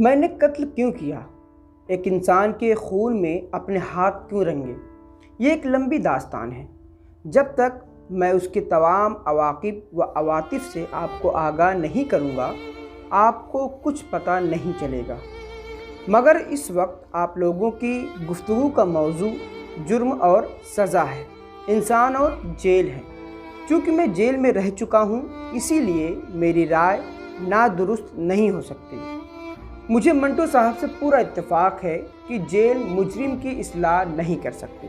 میں نے قتل کیوں کیا؟ ایک انسان کے خون میں اپنے ہاتھ کیوں رنگے؟ یہ ایک لمبی داستان ہے۔ جب تک میں اس کے تمام عواقب و عواطف سے آپ کو آگاہ نہیں کروں گا، آپ کو کچھ پتہ نہیں چلے گا۔ مگر اس وقت آپ لوگوں کی گفتگو کا موضوع جرم اور سزا ہے، انسان اور جیل ہے۔ چونکہ میں جیل میں رہ چکا ہوں، اسی لیے میری رائے نادرست نہیں ہو سکتی۔ مجھے منٹو صاحب سے پورا اتفاق ہے کہ جیل مجرم کی اصلاح نہیں کر سکتی،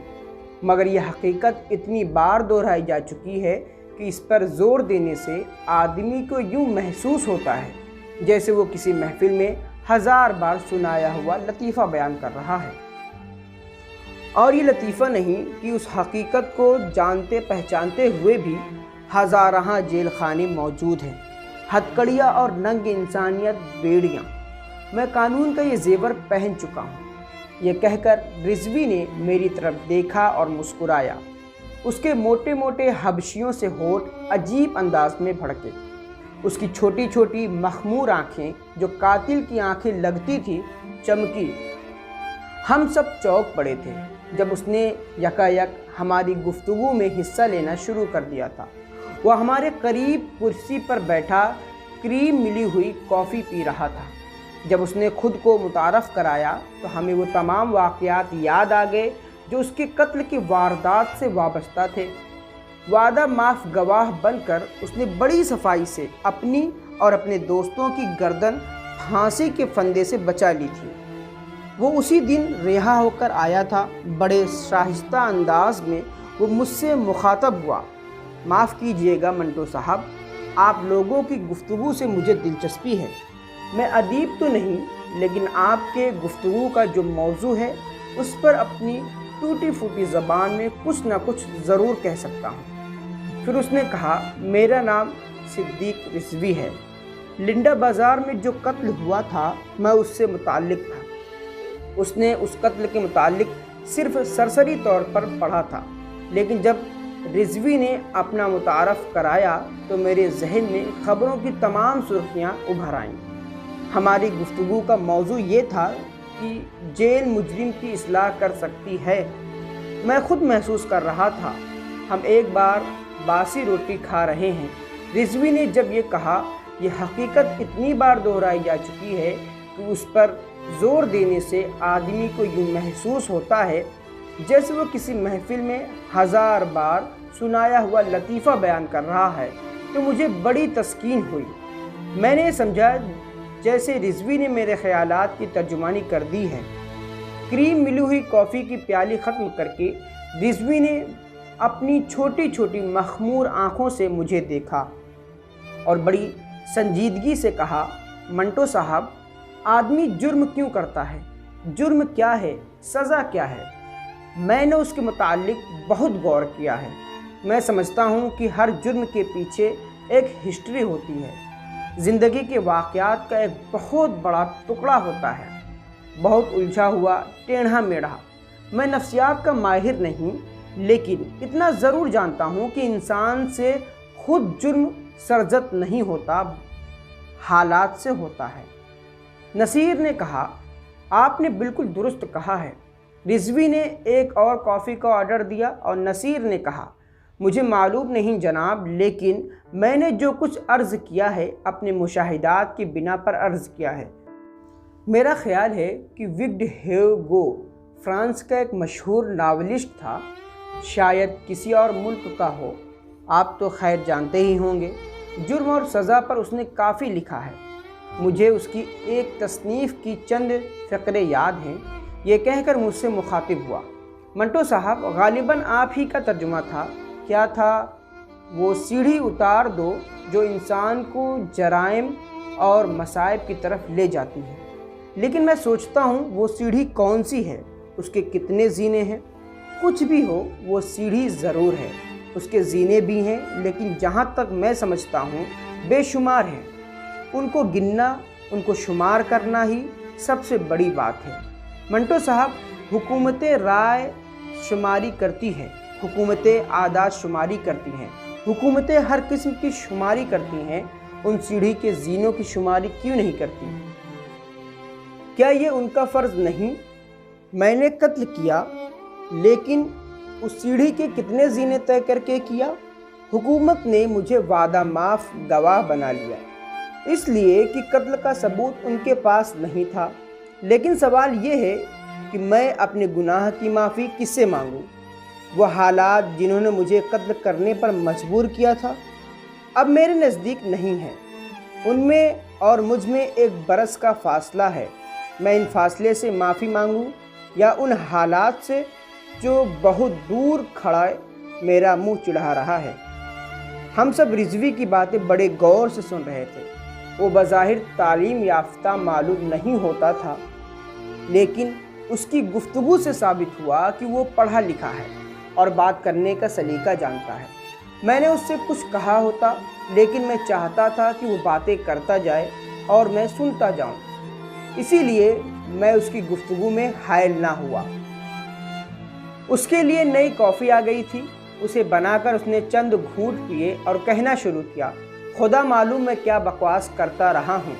مگر یہ حقیقت اتنی بار دہرائی جا چکی ہے کہ اس پر زور دینے سے آدمی کو یوں محسوس ہوتا ہے جیسے وہ کسی محفل میں 1000 بار سنایا ہوا لطیفہ بیان کر رہا ہے۔ اور یہ لطیفہ نہیں کہ اس حقیقت کو جانتے پہچانتے ہوئے بھی ہزارہا جیل خانے موجود ہیں، ہتکڑیاں اور ننگ انسانیت بیڑیاں۔ میں قانون کا یہ زیور پہن چکا ہوں۔ یہ کہہ کر رضوی نے میری طرف دیکھا اور مسکرایا۔ اس کے موٹے موٹے حبشیوں سے ہونٹ عجیب انداز میں بھڑکے۔ اس کی چھوٹی چھوٹی مخمور آنکھیں جو قاتل کی آنکھیں لگتی تھی چمکی۔ ہم سب چونک پڑے تھے جب اس نے یکایک ہماری گفتگو میں حصہ لینا شروع کر دیا تھا۔ وہ ہمارے قریب کرسی پر بیٹھا کریم ملی ہوئی کافی پی رہا تھا۔ جب اس نے خود کو متعارف کرایا تو ہمیں وہ تمام واقعات یاد آ گئے جو اس کے قتل کی واردات سے وابستہ تھے۔ وعدہ معاف گواہ بن کر اس نے بڑی صفائی سے اپنی اور اپنے دوستوں کی گردن پھانسی کے پھندے سے بچا لی تھی۔ وہ اسی دن رہا ہو کر آیا تھا۔ بڑے شائستہ انداز میں وہ مجھ سے مخاطب ہوا۔ معاف کیجیے گا منٹو صاحب، آپ لوگوں کی گفتگو سے مجھے دلچسپی ہے۔ میں ادیب تو نہیں، لیکن آپ کے گفتگو کا جو موضوع ہے اس پر اپنی ٹوٹی پھوٹی زبان میں کچھ نہ کچھ ضرور کہہ سکتا ہوں۔ پھر اس نے کہا، میرا نام صدیق رضوی ہے۔ لنڈا بازار میں جو قتل ہوا تھا میں اس سے متعلق تھا۔ اس نے اس قتل کے متعلق صرف سرسری طور پر پڑھا تھا، لیکن جب رضوی نے اپنا متعارف کرایا تو میرے ذہن میں خبروں کی تمام سرخیاں ابھر آئیں۔ ہماری گفتگو کا موضوع یہ تھا کہ جیل مجرم کی اصلاح کر سکتی ہے۔ میں خود محسوس کر رہا تھا ہم ایک بار باسی روٹی کھا رہے ہیں۔ رضوی نے جب یہ کہا، یہ حقیقت اتنی بار دہرائی جا چکی ہے کہ اس پر زور دینے سے آدمی کو یوں محسوس ہوتا ہے جیسے وہ کسی محفل میں 1000 بار سنایا ہوا لطیفہ بیان کر رہا ہے، تو مجھے بڑی تسکین ہوئی۔ میں نے سمجھا جیسے رضوی نے میرے خیالات کی ترجمانی کر دی ہے۔ کریم ملی ہوئی کافی کی پیالی ختم کر کے رضوی نے اپنی چھوٹی چھوٹی مخمور آنکھوں سے مجھے دیکھا اور بڑی سنجیدگی سے کہا، منٹو صاحب، آدمی جرم کیوں کرتا ہے؟ جرم کیا ہے؟ سزا کیا ہے؟ میں نے اس کے متعلق بہت غور کیا ہے۔ میں سمجھتا ہوں کہ ہر جرم کے پیچھے ایک ہسٹری ہوتی ہے۔ زندگی کے واقعات کا ایک بہت بڑا ٹکڑا ہوتا ہے، بہت الجھا ہوا، ٹیڑھا میڑھا۔ میں نفسیات کا ماہر نہیں، لیکن اتنا ضرور جانتا ہوں کہ انسان سے خود جرم سرزد نہیں ہوتا، حالات سے ہوتا ہے۔ نصیر نے کہا، آپ نے بالکل درست کہا ہے۔ رضوی نے ایک اور کافی کا آرڈر دیا اور نصیر نے کہا، مجھے معلوم نہیں جناب، لیکن میں نے جو کچھ عرض کیا ہے اپنے مشاہدات کی بنا پر عرض کیا ہے۔ میرا خیال ہے کہ وکٹر ہیوگو فرانس کا ایک مشہور ناولسٹ تھا، شاید کسی اور ملک کا ہو، آپ تو خیر جانتے ہی ہوں گے۔ جرم اور سزا پر اس نے کافی لکھا ہے۔ مجھے اس کی ایک تصنیف کی چند فقرے یاد ہیں۔ یہ کہہ کر مجھ سے مخاطب ہوا، منٹو صاحب، غالباً آپ ہی کا ترجمہ تھا۔ کیا تھا؟ وہ سیڑھی اتار دو جو انسان کو جرائم اور مصائب کی طرف لے جاتی ہے۔ لیکن میں سوچتا ہوں وہ سیڑھی کون سی ہے؟ اس کے کتنے زینے ہیں؟ کچھ بھی ہو، وہ سیڑھی ضرور ہے۔ اس کے زینے بھی ہیں، لیکن جہاں تک میں سمجھتا ہوں بے شمار ہیں۔ ان کو گننا، ان کو شمار کرنا ہی سب سے بڑی بات ہے۔ منٹو صاحب، حکومتیں رائے شماری کرتی ہیں، حکومتیں اعداد شماری کرتی ہیں، حکومتیں ہر قسم کی شماری کرتی ہیں، ان سیڑھی کے زینوں کی شماری کیوں نہیں کرتی؟ کیا یہ ان کا فرض نہیں؟ میں نے قتل کیا، لیکن اس سیڑھی کے کتنے زینے طے کر کے کیا؟ حکومت نے مجھے وعدہ معاف گواہ بنا لیا، اس لیے کہ قتل کا ثبوت ان کے پاس نہیں تھا۔ لیکن سوال یہ ہے کہ میں اپنے گناہ کی معافی کس سے مانگوں؟ وہ حالات جنہوں نے مجھے قتل کرنے پر مجبور کیا تھا اب میرے نزدیک نہیں ہیں۔ ان میں اور مجھ میں 1 برس کا فاصلہ ہے۔ میں ان فاصلے سے معافی مانگوں یا ان حالات سے جو بہت دور کھڑا میرا منہ چڑھا رہا ہے؟ ہم سب رضوی کی باتیں بڑے غور سے سن رہے تھے۔ وہ بظاہر تعلیم یافتہ معلوم نہیں ہوتا تھا، لیکن اس کی گفتگو سے ثابت ہوا کہ وہ پڑھا لکھا ہے اور بات کرنے کا سلیقہ جانتا ہے۔ میں نے اس سے کچھ کہا ہوتا، لیکن میں چاہتا تھا کہ وہ باتیں کرتا جائے اور میں سنتا جاؤں، اسی لیے میں اس کی گفتگو میں حائل نہ ہوا۔ اس کے لیے نئی کافی آ گئی تھی، اسے بنا کر اس نے چند گھونٹ پیے اور کہنا شروع کیا، خدا معلوم میں کیا بکواس کرتا رہا ہوں،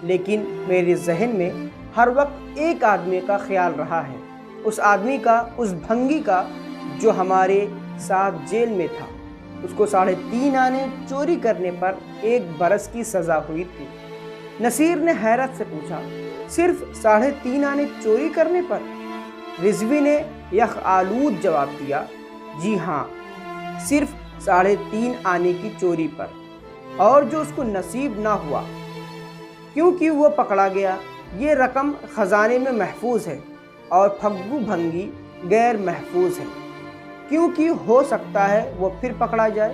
لیکن میرے ذہن میں ہر وقت ایک آدمی کا خیال رہا ہے، اس آدمی کا، اس بھنگی کا جو ہمارے ساتھ جیل میں تھا۔ اس کو 3.5 آنے چوری کرنے پر 1 برس کی سزا ہوئی تھی۔ نصیر نے حیرت سے پوچھا، صرف 3.5 آنے چوری کرنے پر؟ رضوی نے یخ آلود جواب دیا، جی ہاں، صرف 3.5 آنے کی چوری پر، اور جو اس کو نصیب نہ ہوا کیونکہ وہ پکڑا گیا۔ یہ رقم خزانے میں محفوظ ہے اور پھگو بھنگی غیر محفوظ ہے، کیونکہ ہو سکتا ہے وہ پھر پکڑا جائے،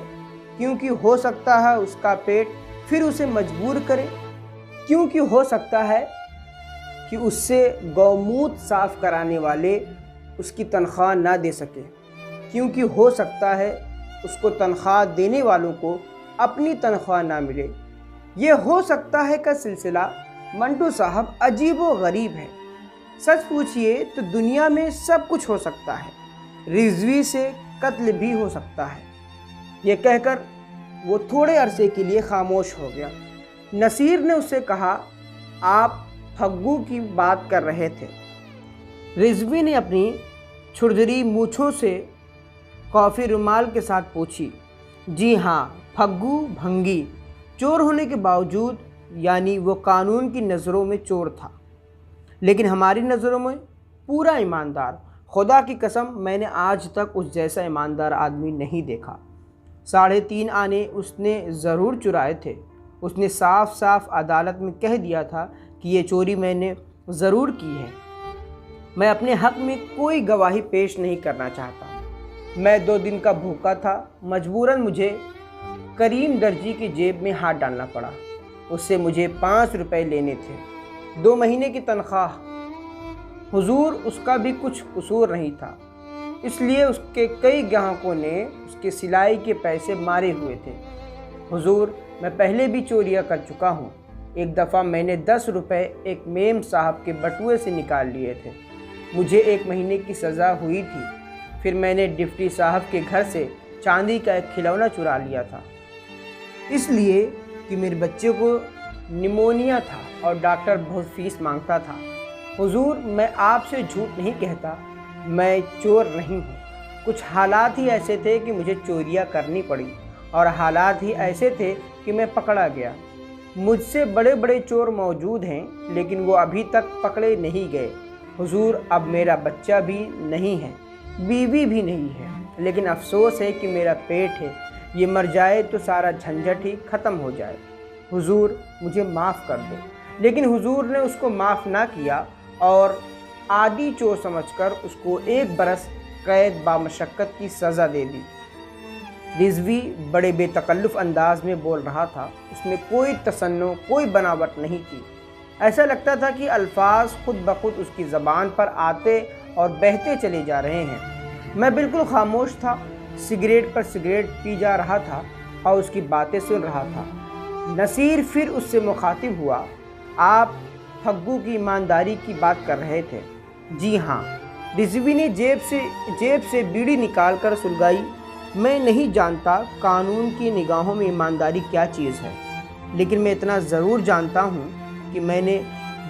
کیونکہ ہو سکتا ہے اس کا پیٹ پھر اسے مجبور کرے، کیونکہ ہو سکتا ہے کہ اس سے گوموت صاف کرانے والے اس کی تنخواہ نہ دے سکے، کیونکہ ہو سکتا ہے اس کو تنخواہ دینے والوں کو اپنی تنخواہ نہ ملے۔ یہ ہو سکتا ہے کا سلسلہ منٹو صاحب عجیب و غریب ہے۔ سچ پوچھئے تو دنیا میں سب کچھ ہو سکتا ہے، رضوی سے قتل بھی ہو سکتا ہے۔ یہ کہہ کر وہ تھوڑے عرصے کے لیے خاموش ہو گیا۔ نصیر نے اس سے کہا، آپ پھگو کی بات کر رہے تھے؟ رضوی نے اپنی چھڑدری مونچھوں سے کافی رومال کے ساتھ پوچھی۔ جی ہاں، پھگو بھنگی چور ہونے کے باوجود، یعنی وہ قانون کی نظروں میں چور تھا، لیکن ہماری نظروں میں پورا ایماندار۔ خدا کی قسم میں نے آج تک اس جیسا ایماندار آدمی نہیں دیکھا۔ 3.5 آنے اس نے ضرور چرائے تھے۔ اس نے صاف صاف عدالت میں کہہ دیا تھا کہ یہ چوری میں نے ضرور کی ہے۔ میں اپنے حق میں کوئی گواہی پیش نہیں کرنا چاہتا۔ میں 2 دن کا بھوکا تھا، مجبوراً مجھے کریم درجی کی جیب میں ہاتھ ڈالنا پڑا۔ اس سے مجھے 5 روپے لینے تھے، 2 مہینے کی تنخواہ۔ حضور اس کا بھی کچھ قصور نہیں تھا، اس لیے اس کے کئی گاہکوں نے اس کے سلائی کے پیسے مارے ہوئے تھے۔ حضور میں پہلے بھی چوریاں کر چکا ہوں۔ ایک دفعہ میں نے 10 روپے ایک میم صاحب کے بٹوے سے نکال لیے تھے، مجھے 1 مہینے کی سزا ہوئی تھی۔ پھر میں نے ڈپٹی صاحب کے گھر سے چاندی کا ایک کھلونا چرا لیا تھا، اس لیے کہ میرے بچے کو نمونیا تھا اور ڈاکٹر بہت فیس مانگتا تھا۔ حضور میں آپ سے جھوٹ نہیں کہتا، میں چور نہیں ہوں۔ کچھ حالات ہی ایسے تھے کہ مجھے چوریاں کرنی پڑی، اور حالات ہی ایسے تھے کہ میں پکڑا گیا۔ مجھ سے بڑے بڑے چور موجود ہیں، لیکن وہ ابھی تک پکڑے نہیں گئے۔ حضور اب میرا بچہ بھی نہیں ہے، بیوی بھی نہیں ہے، لیکن افسوس ہے کہ میرا پیٹ ہے، یہ مر جائے تو سارا جھنجھٹ ہی ختم ہو جائے۔ حضور مجھے معاف کر دو۔ لیکن حضور نے اس کو معاف نہ کیا اور عادی چور سمجھ کر اس کو 1 برس قید بامشقت کی سزا دے دی۔ رضوی بڑے بے تکلف انداز میں بول رہا تھا، اس میں کوئی تصنع، کوئی بناوٹ نہیں تھی۔ ایسا لگتا تھا کہ الفاظ خود بخود اس کی زبان پر آتے اور بہتے چلے جا رہے ہیں۔ میں بالکل خاموش تھا، سگریٹ پر سگریٹ پی جا رہا تھا اور اس کی باتیں سن رہا تھا۔ نصیر پھر اس سے مخاطب ہوا، آپ پھگو کی ایمانداری کی بات کر رہے تھے؟ جی ہاں۔ رضوی نے جیب سے بیڑی نکال کر سلگائی۔ میں نہیں جانتا قانون کی نگاہوں میں ایمانداری کیا چیز ہے، لیکن میں اتنا ضرور جانتا ہوں کہ میں نے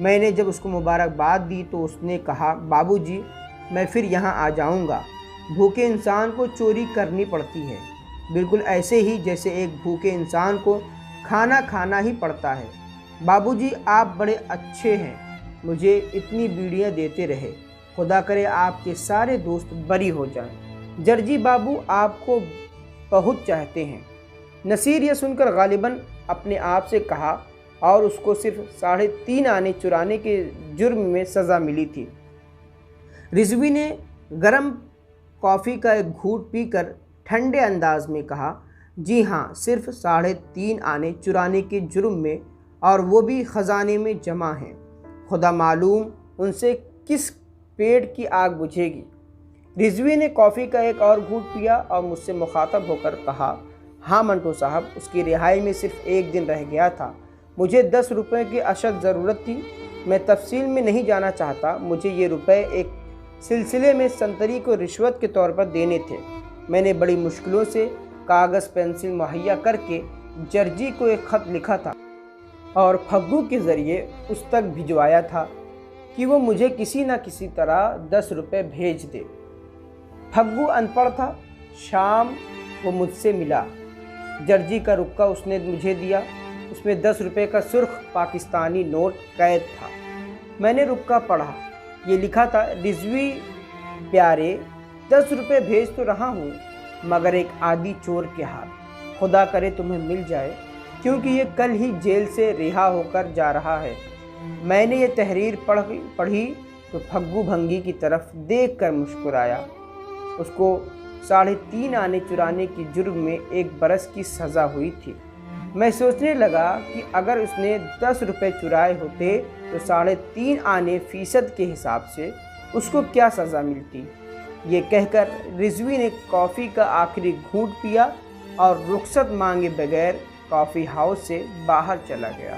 میں نے جب اس کو مبارکباد دی تو اس نے کہا بابو جی میں پھر یہاں آ جاؤں گا، بھوکے انسان کو چوری کرنی پڑتی ہے، بالکل ایسے ہی جیسے ایک بھوکے انسان کو کھانا کھانا ہی پڑتا ہے۔ بابو جی آپ بڑے اچھے ہیں، مجھے اتنی بیڑیاں دیتے رہے، خدا کرے آپ کے سارے دوست بری ہو جائیں، جرجی بابو آپ کو بہت چاہتے ہیں۔ نصیر یہ سن کر غالباً اپنے آپ سے کہا اور اس کو صرف 3.5 آنے چرانے کے جرم میں سزا ملی تھی۔ رضوی نے گرم کافی کا ایک گھونٹ پی کر ٹھنڈے انداز میں کہا جی ہاں، صرف 3.5 آنے چرانے کے جرم میں، اور وہ بھی خزانے میں جمع ہیں، خدا معلوم ان سے کس پیٹ کی آگ بجھے گی۔ رضوی نے کافی کا ایک اور گھونٹ پیا اور مجھ سے مخاطب ہو کر کہا ہاں منٹو صاحب، اس کی رہائی میں صرف 1 دن رہ گیا تھا، مجھے 10 روپے کی اشد ضرورت تھی، میں تفصیل میں نہیں جانا چاہتا، مجھے یہ روپے ایک سلسلے میں سنتری کو رشوت کے طور پر دینے تھے، میں نے بڑی مشکلوں سے کاغذ پینسل مہیا کر کے جرجی کو ایک خط لکھا تھا اور پھگو کے ذریعے اس تک بھجوایا تھا کہ وہ مجھے کسی نہ کسی طرح 10 روپے بھیج دے۔ پھگو ان پڑھ تھا، شام وہ مجھ سے ملا، جرجی کا رکا اس نے مجھے دیا، اس میں 10 روپے کا سرخ پاکستانی نوٹ قید تھا۔ میں نے رکا پڑھا، یہ لکھا تھا رضوی پیارے 10 روپے بھیج تو رہا ہوں مگر ایک عادی چور کے ہاتھ، خدا کرے تمہیں مل جائے کیونکہ یہ کل ہی جیل سے رہا ہو کر جا رہا ہے۔ میں نے یہ تحریر پڑھی تو پھگو بھنگی کی طرف دیکھ کر مسکرایا، اس کو 3.5 آنے چرانے کی جرم میں 1 برس کی سزا ہوئی تھی۔ میں سوچنے لگا کہ اگر اس نے 10 روپے چرائے ہوتے تو 3.5 آنے فیصد کے حساب سے اس کو کیا سزا ملتی۔ یہ کہہ کر رضوی نے کافی کا آخری گھونٹ پیا اور رخصت مانگے بغیر کافی ہاؤس سے باہر چلا گیا۔